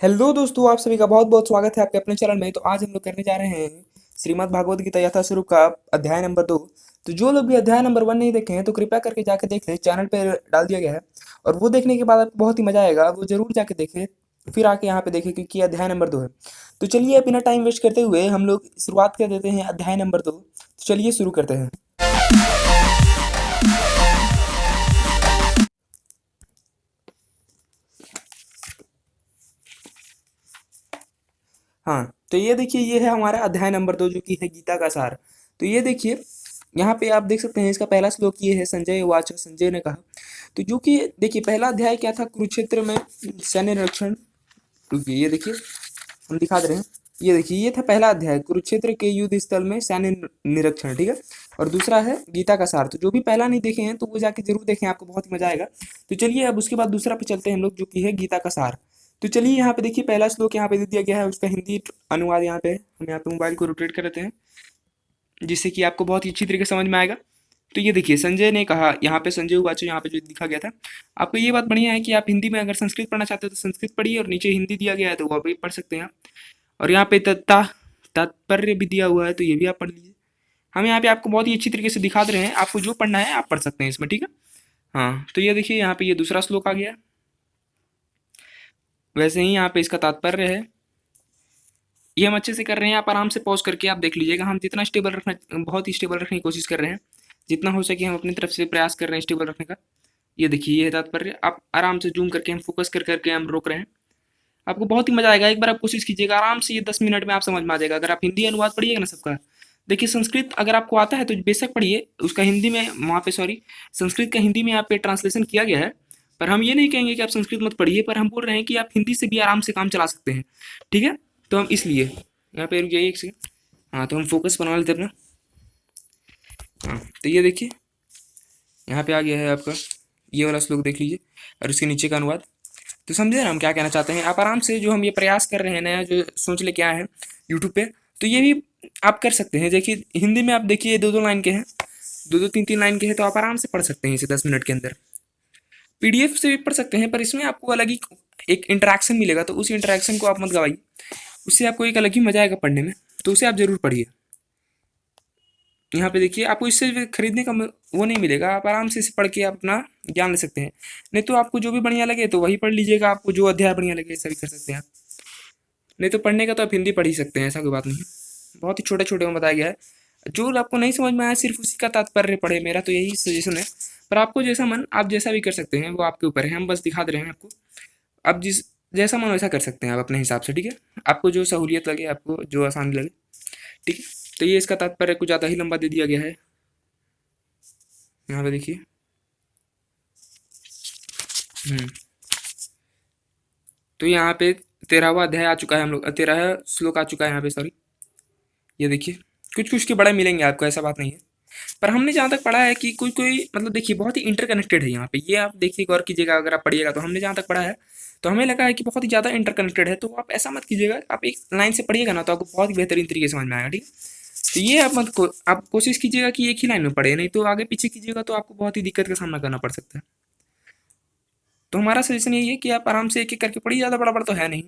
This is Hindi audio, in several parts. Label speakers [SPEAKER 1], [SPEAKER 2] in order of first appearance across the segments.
[SPEAKER 1] हेलो दोस्तों, आप सभी का बहुत बहुत स्वागत है आपके अपने चैनल में। तो आज हम लोग करने जा रहे हैं श्रीमद् भागवत गीता यथास्वरूप का अध्याय नंबर 2। तो जो लोग भी अध्याय नंबर 1 नहीं देखे हैं तो कृपया करके जाके देख लें, चैनल पे डाल दिया गया है। और वो देखने के बाद आपको बहुत ही मजा आएगा, वो जरूर जाके देखें। फिर आके यहाँ पे देखें क्योंकि ये अध्याय नंबर 2 है। तो चलिए बिना टाइम वेस्ट करते हुए हम लोग शुरुआत कर देते हैं अध्याय नंबर 2। तो चलिए शुरू करते हैं। हाँ, तो ये देखिए, ये है हमारा अध्याय नंबर 2 जो कि है गीता का सार। तो ये देखिए, यहाँ पे आप देख सकते हैं इसका पहला श्लोक ये है, संजय उवाच, संजय ने कहा। तो जो कि देखिए पहला अध्याय क्या था, कुरुक्षेत्र में सैन्य निरीक्षण। रुकिए, ये देखिए हम दिखा दे रहे हैं। ये देखिए, ये था पहला अध्याय, कुरुक्षेत्र के युद्ध स्थल में सैन्य निरीक्षण, ठीक है। और दूसरा है गीता का सार। तो जो भी पहला नहीं देखे हैं तो वो जाके जरूर देखें, आपको बहुत ही मजा आएगा। तो चलिए अब उसके बाद दूसरा पे चलते हैं हम लोग, जो कि है गीता का सार। तो चलिए यहाँ पे देखिए, पहला श्लोक यहाँ पे दे दिया गया है, उसका हिंदी अनुवाद यहाँ पे है। हम यहाँ पे मोबाइल को रोटेट कर देते हैं जिससे कि आपको बहुत ही अच्छी तरीके से समझ में आएगा। तो ये देखिए, संजय ने कहा, यहाँ पे संजय उवाच यहाँ पे जो लिखा गया था। आपको ये बात बढ़िया है कि आप हिंदी में अगर संस्कृत पढ़ना चाहते हो तो संस्कृत पढ़िए, और नीचे हिंदी दिया गया है तो वह भी पढ़ सकते हैं आप। और यहाँ पे तात्पर्य भी दिया हुआ है, तो ये भी आप पढ़ लीजिए। हम यहाँ पे आपको बहुत ही अच्छी तरीके से दिखा दे रहे हैं, आपको जो पढ़ना है आप पढ़ सकते हैं इसमें, ठीक है। हाँ, तो ये देखिए यहाँ पे ये दूसरा श्लोक आ गया। वैसे ही यहाँ पे इसका तात्पर्य है। ये हम अच्छे से कर रहे हैं, आप आराम से पॉज करके आप देख लीजिएगा। हम जितना स्टेबल रखना, बहुत ही स्टेबल रखने की कोशिश कर रहे हैं, जितना हो सके हम अपनी तरफ से प्रयास कर रहे हैं स्टेबल रखने का। ये देखिए, ये है तात्पर्य। आप आराम से जूम करके, हम फोकस कर करके हम रोक रहे हैं। आपको बहुत ही मजा आएगा, एक बार आप कोशिश कीजिएगा, आराम से ये 10 मिनट में आप समझ में आ जाएगा। अगर आप हिंदी अनुवाद पढ़िएगा ना सबका, देखिए संस्कृत अगर आपको आता है तो बेशक पढ़िए, उसका हिंदी में वहाँ पे, सॉरी, संस्कृत का हिंदी में यहाँ पे ट्रांसलेशन किया गया है। पर हम ये नहीं कहेंगे कि आप संस्कृत मत पढ़िए, पर हम बोल रहे हैं कि आप हिंदी से भी आराम से काम चला सकते हैं, ठीक है। तो हम इसलिए यहाँ पे रुक जाइए एक सेकंड। हाँ, तो हम फोकस बना लेते हैं अपना। हाँ, तो ये देखिए यहाँ पे आ गया है आपका, ये वाला श्लोक देख लीजिए और उसके नीचे का अनुवाद। तो समझे ना हम क्या कहना चाहते हैं। आप आराम से जो हम ये प्रयास कर रहे हैं, नया जो सोच लेके आए हैं यूट्यूब पे, तो ये भी आप कर सकते हैं। देखिए हिंदी में आप देखिए, दो दो लाइन के हैं, दो दो तीन तीन लाइन के हैं, तो आप आराम से पढ़ सकते हैं इसे 10 मिनट के अंदर। पीडीएफ से भी पढ़ सकते हैं, पर इसमें आपको अलग ही एक इंटरेक्शन मिलेगा, तो उस इंटरेक्शन को आप मत गवाइए, उससे आपको एक अलग ही मजा आएगा पढ़ने में। तो उसे आप जरूर पढ़िए। यहाँ पे देखिए, आपको इससे खरीदने का वो नहीं मिलेगा, आप आराम से इसे पढ़ के आप अपना ज्ञान ले सकते हैं। नहीं तो आपको जो भी बढ़िया लगे तो वही पढ़ लीजिएगा, आपको जो अध्याय बढ़िया लगे ऐसा भी कर सकते हैं आप। नहीं तो पढ़ने का तो आप हिंदी पढ़ ही सकते हैं, ऐसा कोई बात नहीं है। बहुत ही छोटे छोटे में बताया गया है। जो आपको नहीं समझ में आया सिर्फ उसी का तात्पर्य पढ़े, मेरा तो यही सजेशन है। पर आपको जैसा मन, आप जैसा भी कर सकते हैं, वो आपके ऊपर है। हम बस दिखा दे रहे हैं आपको, आप जिस जैसा मन वैसा कर सकते हैं आप अपने हिसाब से, ठीक है। आपको जो सहूलियत लगे, आपको जो आसान लगे, ठीक है। तो ये इसका तात्पर्य कुछ ज़्यादा ही लंबा दे दिया गया है। यहाँ पे देखिए। हम्म तो यहाँ पे 13वां अध्याय आ चुका है, हम लोग 13 श्लोक आ चुका है यहाँ पे, सॉरी। ये देखिए, कुछ कुछ के बड़े मिलेंगे आपको, ऐसा बात नहीं है। पर हमने जहाँ तक पढ़ा है कि कोई कोई मतलब देखिए बहुत ही इंटरकनेक्टेड है यहाँ पे, ये आप देखिए गौर कीजिएगा, अगर आप पढ़िएगा तो। हमने जहाँ तक पढ़ा है तो हमें लगा है कि बहुत ही ज़्यादा इंटरकनेक्टेड है, तो आप ऐसा मत कीजिएगा। आप एक लाइन से पढ़िएगा ना तो आपको बहुत ही बेहतरीन तरीके से समझ में आएगा, ठीक है। तो ये आप कोशिश कीजिएगा कि एक ही लाइन में पढ़े, नहीं तो आगे पीछे कीजिएगा तो आपको बहुत ही दिक्कत का सामना करना पड़ सकता है। तो हमारा सजेशन यही है कि आप आराम से एक एक करके पढ़िए, ज़्यादा बड़ा बड़ा तो है नहीं।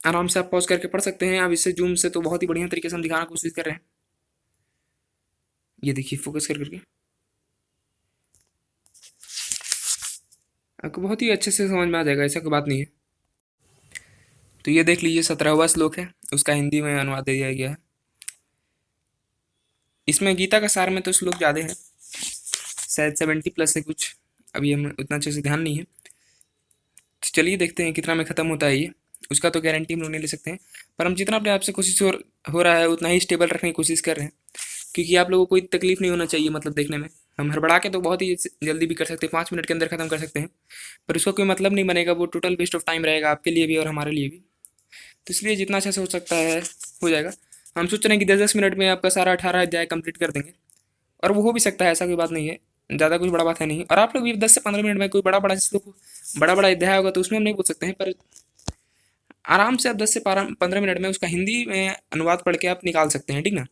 [SPEAKER 1] आराम से आप पॉज करके पढ़ सकते हैं। अब इससे जूम से तो बहुत ही बढ़िया तरीके से हम दिखाने की कोशिश कर रहे हैं। ये देखिए, फोकस कर करके आपको बहुत ही अच्छे से समझ में आ जाएगा, ऐसा कोई बात नहीं है। तो ये देख लीजिए, 17वां श्लोक है, उसका हिंदी में अनुवाद दे दिया गया है। इसमें गीता का सार में तो श्लोक ज़्यादा है, शायद 70+ है कुछ, अभी हमें उतना अच्छे से ध्यान नहीं है। तो चलिए देखते हैं कितना में ख़त्म होता है ये। उसका तो गारंटी हम लोग नहीं ले सकते हैं, पर हम जितना अपने आप से कोशिश हो रहा है उतना ही स्टेबल रखने की कोशिश कर रहे हैं, क्योंकि आप लोगों को कोई तकलीफ नहीं होना चाहिए, मतलब देखने में। हम हड़बड़ा के तो बहुत ही जल्दी भी कर सकते हैं, 5 मिनट के अंदर ख़त्म कर सकते हैं, पर उसका कोई मतलब नहीं बनेगा, वो टोटल वेस्ट ऑफ टाइम रहेगा आपके लिए भी और हमारे लिए भी। तो इसलिए जितना अच्छा से हो सकता है हो जाएगा। हम सोच रहे हैं कि 10-10 मिनट में आपका सारा 18 अध्याय कंप्लीट कर देंगे, और वो हो भी सकता है, ऐसा कोई बात नहीं है, ज़्यादा कुछ बड़ा बात है नहीं। और आप लोग भी 10 से 15 मिनट में कोई बड़ा बड़ा श्लोक, बड़ा बड़ा अध्याय होगा तो उसमें हम नहीं बोल सकते हैं, पर आराम से आप 10 से 15 मिनट में उसका हिंदी में अनुवाद पढ़ के आप निकाल सकते हैं, ठीक ना।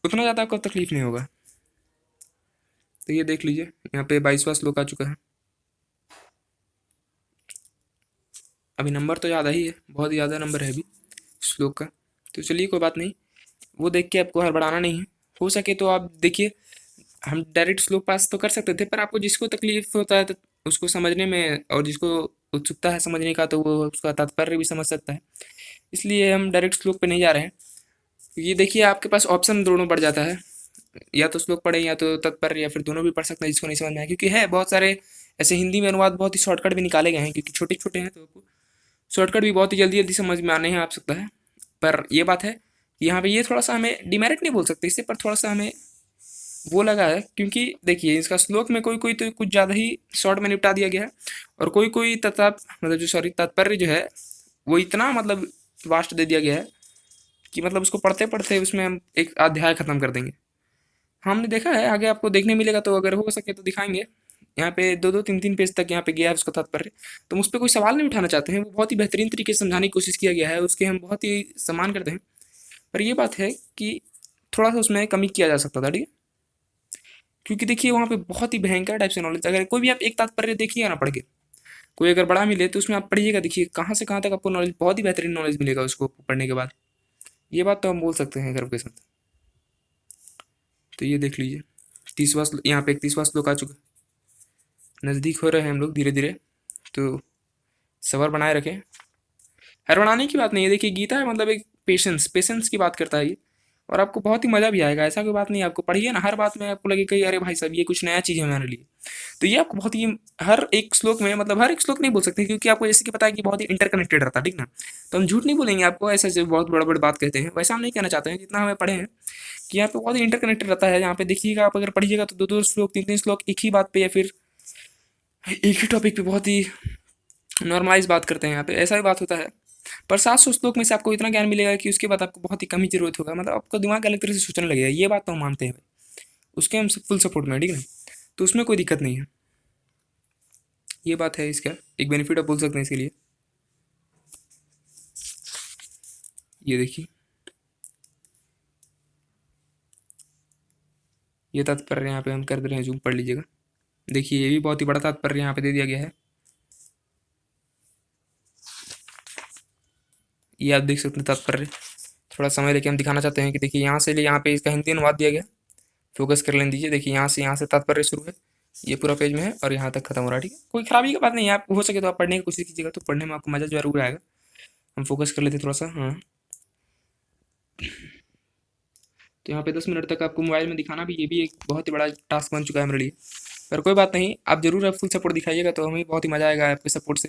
[SPEAKER 1] उतना ज़्यादा आपको तकलीफ नहीं होगा। तो ये देख लीजिए, यहाँ पे 22वां श्लोक आ चुका है। अभी नंबर तो ज़्यादा ही है, बहुत ही ज़्यादा नंबर है अभी श्लोक का। तो चलिए कोई बात नहीं, वो देख के आपको हड़बड़ाना नहीं है। हो सके तो आप देखिए, हम डायरेक्ट श्लोक पास तो कर सकते थे, पर आपको जिसको तकलीफ होता है तो उसको समझने में, और जिसको उत्सुकता है समझने का, तो वो उसका तात्पर्य भी समझ सकता है। इसलिए हम डायरेक्ट श्लोक पे नहीं जा रहे हैं। ये देखिए आपके पास ऑप्शन दोनों बढ़ जाता है, या तो श्लोक पढ़ें या तो तात्पर्य, या फिर दोनों भी पढ़ सकते हैं जिसको नहीं समझ में आए, क्योंकि है बहुत सारे ऐसे हिंदी में अनुवाद बहुत ही शॉर्टकट भी निकाले गए हैं, क्योंकि छोटे छोटे हैं तो आपको शॉर्टकट भी बहुत ही जल्दी जल्दी समझ में आने हैं आ सकता है। पर ये बात है कि यहाँ पे ये थोड़ा सा हमें डिमेरिट नहीं बोल सकते इससे, पर थोड़ा सा हमें वो लगा है, क्योंकि देखिए इसका श्लोक में कोई कोई तो कुछ ज़्यादा ही शॉर्ट में निपटा दिया गया है, और कोई कोई मतलब जो सॉरी तात्पर्य जो है वो इतना मतलब वास्ट दे दिया गया है कि मतलब उसको पढ़ते पढ़ते उसमें हम एक अध्याय खत्म कर देंगे। हमने देखा है, आगे आपको देखने मिलेगा, तो अगर हो सके तो दिखाएंगे। यहाँ पे दो दो तीन तीन पेज तक यहाँ पे गया है उसका तात्पर्य, तो हम उस पर कोई सवाल नहीं उठाना चाहते हैं, वो बहुत ही बेहतरीन तरीके से समझाने की कोशिश किया गया है, उसके हम बहुत ही सम्मान करते हैं। पर ये बात है कि थोड़ा सा उसमें कमी किया जा सकता था, ठीक है, क्योंकि देखिए वहाँ पे बहुत ही भयंकर टाइप से नॉलेज, अगर कोई भी आप एक तात्पर्य देखिएगा ना पढ़ के, कोई अगर बड़ा मिले तो उसमें आप पढ़िएगा, देखिए कहाँ से कहाँ तक आपको नॉलेज, बहुत ही बेहतरीन नॉलेज मिलेगा उसको पढ़ने के बाद। ये बात तो हम बोल सकते हैं गर्व के साथ। तो ये देख लीजिए 30वां यहाँ पे 31वां श्लोक आ चुका, नज़दीक हो रहे हैं हम लोग धीरे धीरे, तो सबर बनाए रखें। हड़बड़ाने की बात नहीं है, देखिए गीता है मतलब एक पेशेंस पेशेंस की बात करता है ये, और आपको बहुत ही मज़ा भी आएगा, ऐसा कोई बात नहीं, आपको पढ़िए ना, हर बात में आपको लगे कि अरे भाई साहब ये कुछ नया चीज़ है हमारे लिए। तो ये आपको बहुत ही हर एक श्लोक में, मतलब हर एक श्लोक नहीं बोल सकते, क्योंकि आपको जैसे कि पता है कि बहुत ही इंटरकनेक्टेड रहता है, ठीक ना। तो हम झूठ नहीं बोलेंगे आपको, ऐसे जो बहुत बड़ा बड़ी बात कहते हैं वैसा हम नहीं कहना चाहते हैं, जितना हमें पढ़े हैं कि यहाँ पे बहुत ही इंटरकनेक्टेड रहता है। यहाँ पे देखिएगा आप अगर पढ़िएगा तो दो दो श्लोक तीन तीन श्लोक एक ही बात पे, या फिर एक ही टॉपिक पे बहुत ही नॉर्मलाइज बात करते हैं, यहाँ पे ऐसा ही बात होता है। पर 700 श्लोक में से आपको इतना ज्ञान मिलेगा कि उसके बाद आपको बहुत ही कम ही जरूरत होगा, मतलब आपका दिमाग अलग तरह से सोचने लगेगा, ये बात तो हम मानते हैं भाई, उसके हम फुल सपोर्ट में, ठीक है ना। तो उसमें कोई दिक्कत नहीं है, ये बात है इसका एक बेनिफिट आप बोल सकते हैं इसके लिए। ये देखिए ये तात्पर्य यहाँ पे हम कर दे रहे हैं, जूम पढ़ लीजिएगा। देखिए ये भी बहुत ही बड़ा तात्पर्य यहाँ पे दे दिया गया है, ये आप देख सकते हैं तात्पर्य। थोड़ा समय लेके हम दिखाना चाहते हैं कि देखिए यहाँ से ले यहाँ पे इसका हिंदी अनुवाद दिया गया, फोकस कर लेने दीजिए। देखिए यहाँ से तात्पर्य शुरू है, ये पूरा पेज में है और यहाँ तक खत्म हो रहा है, ठीक है। कोई खराबी की बात नहीं है, आप हो सके तो आप पढ़ने की कोशिश कीजिएगा, तो पढ़ने में आपको मजा जरूर आएगा। हम फोकस कर लेते थोड़ा सा, हाँ। तो यहाँ पे 10 मिनट तक आपको मोबाइल में दिखाना भी, ये भी एक बहुत ही बड़ा टास्क बन चुका है मेरे लिए। पर कोई बात नहीं, आप जरूर आप फुल सपोर्ट दिखाइएगा, तो हमें बहुत ही मज़ा आएगा आपके सपोर्ट से,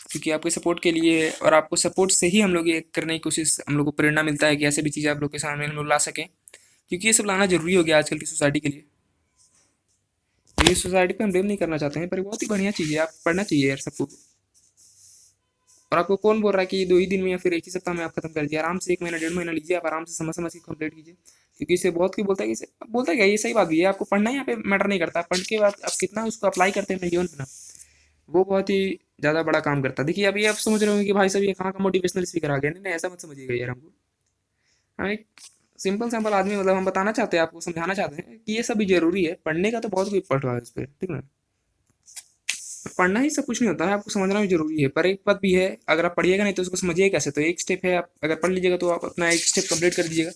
[SPEAKER 1] क्योंकि आपके सपोर्ट के लिए और आपको सपोर्ट से ही हम लोग ये करने की कोशिश, हम लोग को प्रेरणा मिलता है कि ऐसे भी चीज़ें आप लोग के सामने हम लोग ला सकें, क्योंकि ये सब लाना जरूरी हो गया आजकल की सोसाइटी के लिए। ये सोसाइटी पे हम ब्लेम नहीं करना चाहते हैं, पर ये बहुत ही बढ़िया चीज़ है, आप पढ़ना चाहिए यार सबको। और आपको कौन बोल रहा है कि 2 ही दिन में या फिर एक ही सप्ताह में आप खत्म कर दीजिए, आराम से 1 महीना 1.5 महीना लीजिए, आप आराम से समझ समझ के कंप्लीट कीजिए, क्योंकि इससे बहुत कोई बोलता है कि बोलता है क्या, ये सही बात भी है, आपको पढ़ना यहाँ पे मैटर नहीं करता, पढ़ के बाद आप कितना उसको अप्लाई करते हैं अपने जीवन में ना, वो बहुत ही ज़्यादा बड़ा काम करता है। देखिए अभी आप समझ रहे होंगे कि भाई साहब ये कहाँ का मोटिवेशनल स्पीकर आ गया, नहीं नहीं ऐसा मत समझिएगा यार। हमको हम एक सिंपल सिंपल आदमी, मतलब हम बताना चाहते हैं, आपको समझाना चाहते हैं कि ये सब भी जरूरी है, पढ़ने का तो बहुत कोई पढ़ रहा है इस पर, ठीक ना। पढ़ना ही सब कुछ नहीं होता है, आपको समझना भी जरूरी है, पर एक बात भी है, अगर आप पढ़िएगा नहीं तो उसको समझिएगा कैसे। तो एक स्टेप है, आप अगर पढ़ लीजिएगा तो आप अपना एक स्टेप कंप्लीट कर दीजिएगा,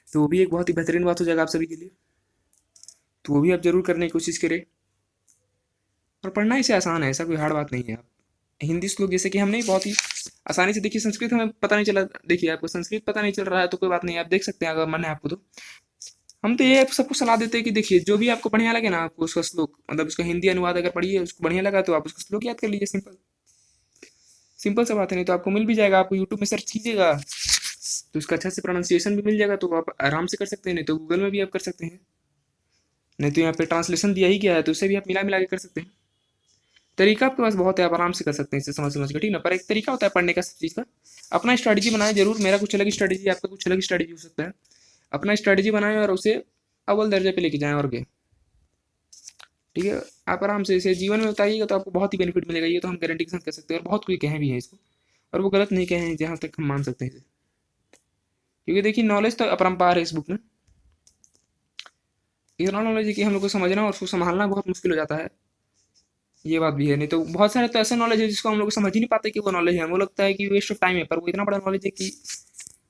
[SPEAKER 1] तो वो भी एक बहुत ही बेहतरीन बात हो जाएगा आप सभी के लिए। तो वो भी आप जरूर करने की कोशिश करें, और पढ़ना इसे आसान है, ऐसा कोई हार्ड बात नहीं है। आप हिंदी श्लोक जैसे कि हमने बहुत ही आसानी से, देखिए संस्कृत हमें पता नहीं चला, देखिए आपको संस्कृत पता नहीं चल रहा है तो कोई बात नहीं, आप देख सकते हैं अगर मन है आपको तो। हम तो ये सबको सलाह देते हैं कि देखिए जो भी आपको बढ़िया लगे ना, आपको उसका श्लोक मतलब उसका हिंदी अनुवाद अगर पढ़िए, उसको बढ़िया लगा तो आप उसका श्लोक याद कर लीजिए, सिंपल सिंपल सा बात है। नहीं तो आपको मिल भी जाएगा, आपको यूट्यूब में सर्च कीजिएगा तो उसका अच्छा से प्रोनाउंसिएशन भी मिल जाएगा, तो आप आराम से कर सकते हैं, नहीं तो गूगल में भी आप कर सकते हैं, नहीं तो यहाँ पे ट्रांसलेशन दिया ही गया है तो उससे भी आप मिला मिला के कर सकते हैं। तरीका आपके पास बहुत है, आप आराम से कर सकते हैं इसे समझ समझ के, ठीक ना। पर एक तरीका होता है पढ़ने का सब चीज़ का, अपना स्ट्रैटेजी बनाएं जरूर, मेरा कुछ अलग स्ट्रैटेजी, आपका कुछ अलग स्ट्रैटेजी हो सकता है। अपना स्ट्रैटेजी बनाएं और उसे अव्वल दर्जे पे लेके जाएं, और क्या, ठीक है। आप आराम से इसे जीवन में बताइएगा तो आपको बहुत ही बेनिफिट मिलेगा, ये तो हम गारंटी के साथ कर सकते हैं, और बहुत कोई कहे भी है इसको, और वो गलत नहीं कहे हैं जहाँ तक हम मान सकते हैं इसे, क्योंकि देखिए नॉलेज तो अपरंपार है इस बुक में। इतना नॉलेज है कि हम लोग को समझना और उसको संभालना बहुत मुश्किल हो जाता है, ये बात भी है, नहीं तो बहुत सारे तो ऐसा नॉलेज है जिसको हम लोग समझ ही नहीं पाते कि वो नॉलेज है, हमको लगता है कि वेस्ट ऑफ टाइम है, पर वो इतना बड़ा नॉलेज है कि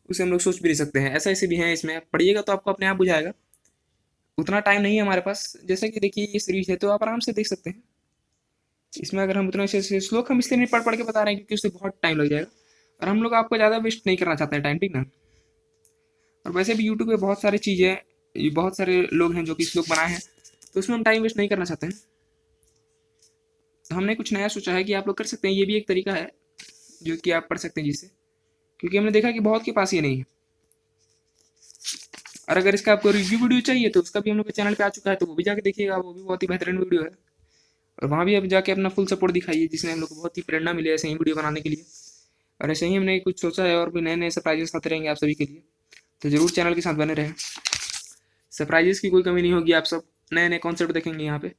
[SPEAKER 1] उसे हम लोग सोच भी नहीं सकते हैं। ऐसा ऐसे भी हैं इसमें, आप पढ़िएगा तो आपको अपने आप बुझाएगा। उतना टाइम नहीं है हमारे पास, जैसे कि देखिए ये सीरीज है तो आप आराम से देख सकते हैं। इसमें अगर हम उतना से श्लोक हम इसलिए नहीं पढ़ पढ़ के बता रहे हैं क्योंकि उससे बहुत टाइम लग जाएगा, और हम लोग आपको ज़्यादा वेस्ट नहीं करना चाहते हैं टाइम, ठीक ना। और वैसे भी यूट्यूब पे बहुत सारी चीज़ें, बहुत सारे लोग हैं जो कि श्लोक बनाए हैं, तो उसमें हम टाइम वेस्ट नहीं करना चाहते हैं। तो हमने कुछ नया सोचा है कि आप लोग कर सकते हैं, ये भी एक तरीका है जो कि आप पढ़ सकते हैं जिससे, क्योंकि हमने देखा कि बहुत के पास ये नहीं है। और अगर इसका आपको रिव्यू वीडियो चाहिए तो उसका भी हम लोग के चैनल पे आ चुका है, तो वो भी जाके देखिएगा, वो भी बहुत ही बेहतरीन वीडियो है। और वहाँ भी आप जाके अपना फुल सपोर्ट दिखाइए, जिसमें हम लोग को बहुत ही प्रेरणा मिले ऐसे ही वीडियो बनाने के लिए। और ऐसे ही हमने कुछ सोचा है और भी नए नए सरप्राइजेस आते रहेंगे आप सभी के लिए, तो ज़रूर चैनल के साथ बने रहें। सरप्राइजेस की कोई कमी नहीं होगी, आप सब नए नए कॉन्सेप्ट देखेंगे यहाँ पे।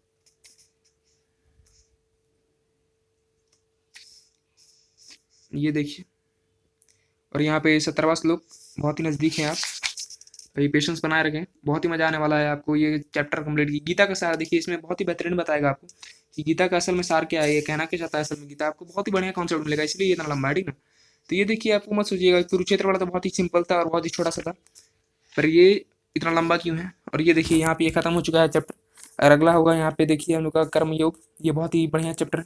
[SPEAKER 1] ये देखिए, और यहाँ पे 17वां श्लोक, बहुत ही नज़दीक है आप, ये पेशेंस बनाए रखें, बहुत ही मजा आने वाला है आपको ये चैप्टर कंप्लीट की। गीता का सार देखिए, इसमें बहुत ही बेहतरीन बताएगा आपको कि गीता का असल में सार क्या है, ये कहना क्या चाहता है असल में गीता, आपको बहुत ही बढ़िया कॉन्सेप्ट मिलेगा, इसलिए ये इतना लंबा है, ठीक ना। तो ये देखिए, आपको मत सोचिएगा कुरुक्षेत्र वाला तो बहुत ही सिंपल था और बहुत ही छोटा सा था, पर ये इतना लंबा क्यों है। और ये देखिए यहाँ पे ये खत्म हो चुका है चैप्टर, और अगला होगा यहाँ पे देखिए हम लोग का कर्म योग, ये बहुत ही बढ़िया चैप्टर है,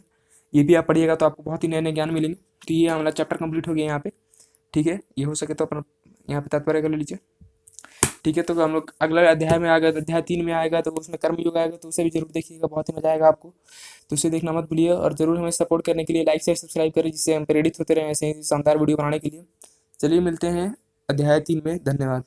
[SPEAKER 1] ये भी आप पढ़िएगा तो आपको बहुत ही नए नए ज्ञान मिलेंगे। तो ये हमारा चैप्टर कंप्लीट हो गया यहाँ पे, ठीक है। ये हो सके तो अपना यहाँ पे तात्पर्य कर लीजिए, ठीक है। तो हम लोग अगला अध्याय में आ गए, अध्याय 3 में आएगा तो उसमें कर्म योग आएगा, तो उसे भी जरूर देखिएगा, बहुत ही मजा आएगा आपको। तो उसे देखना मत भूलिए, और जरूर हमें सपोर्ट करने के लिए लाइक शेयर सब्सक्राइब करें, जिससे हम प्रेरित होते रहें ऐसे ही शानदार वीडियो बनाने के लिए। चलिए मिलते हैं अध्याय 3 में, धन्यवाद।